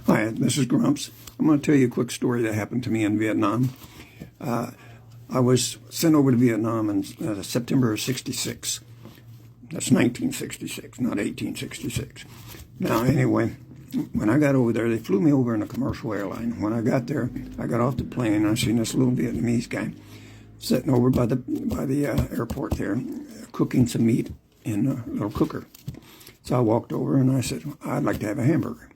Hi, this is Grumps. I'm going to tell you a quick story that happened to me in Vietnam. I was sent over to Vietnam in September of '66. That's 1966, not 1866. Now, anyway, when I got over there, they flew me over in a commercial airline. When I got there, I got off the plane, and I seen this little Vietnamese guy sitting over by the airport there, cooking some meat in a little cooker. So I walked over, and I said, I'd like to have a hamburger.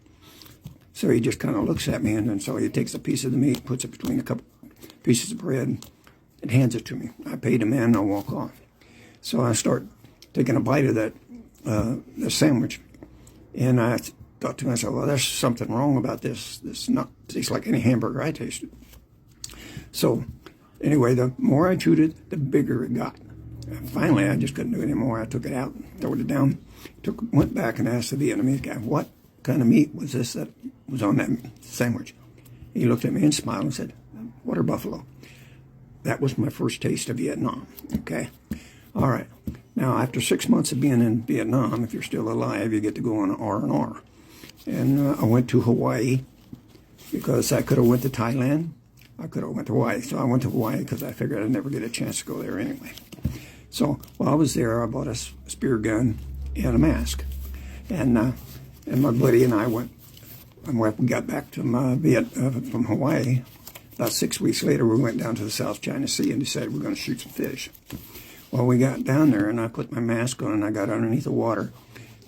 So he just kind of looks at me, and then so he takes a piece of the meat, puts it between a couple pieces of bread, and hands it to me. I paid him in, and I walk off. So I start taking a bite of that the sandwich, and I thought to myself, well, there's something wrong about this. This not tastes like any hamburger I tasted. So anyway, the more I chewed it, the bigger it got. And finally, I just couldn't do it anymore. I took it out, threw it down, went back and asked the Vietnamese guy, what kind of meat was this that was on that sandwich? He looked at me and smiled and said, water buffalo. That was my first taste of Vietnam, okay? All right. Now, after 6 months of being in Vietnam, if you're still alive, you get to go on R&R. And I went to Hawaii because I could have went to Thailand. I could have went to Hawaii. So I went to Hawaii because I figured I'd never get a chance to go there anyway. So while I was there, I bought a spear gun and a mask. And my buddy and I went, and when we got back to from Hawaii, about 6 weeks later, we went down to the South China Sea and decided we're going to shoot some fish. Well, we got down there, and I put my mask on, and I got underneath the water.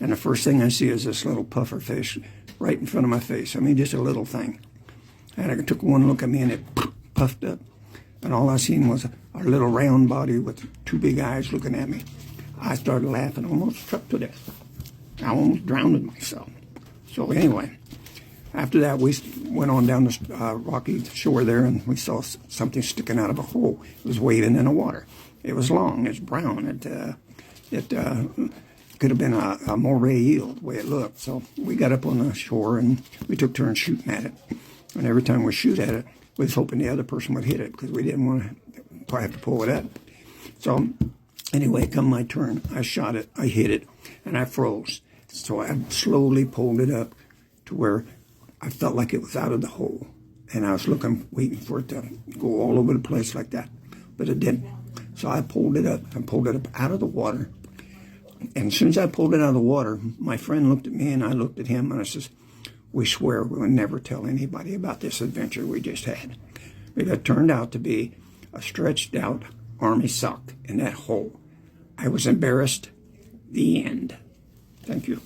And the first thing I see is this little puffer fish right in front of my face. I mean, just a little thing. And I took one look at me, and it puffed up. And all I seen was a little round body with two big eyes looking at me. I started laughing, almost struck to death. I almost drowned myself. So anyway, after that, we went on down the rocky shore there, and we saw something sticking out of a hole. It was waving in the water. It was long. It's brown. It could have been a moray eel, the way it looked. So we got up on the shore, and we took turns shooting at it. And every time we shoot at it, we was hoping the other person would hit it because we didn't want to have to pull it up. So anyway, come my turn, I shot it, I hit it, and I froze. So I slowly pulled it up to where I felt like it was out of the hole. And I was looking, waiting for it to go all over the place like that. But it didn't. So I pulled it up and pulled it up out of the water. And as soon as I pulled it out of the water, my friend looked at me and I looked at him and I says, we swear we'll never tell anybody about this adventure we just had. But it turned out to be a stretched out army sock in that hole. I was embarrassed. The end. Thank you.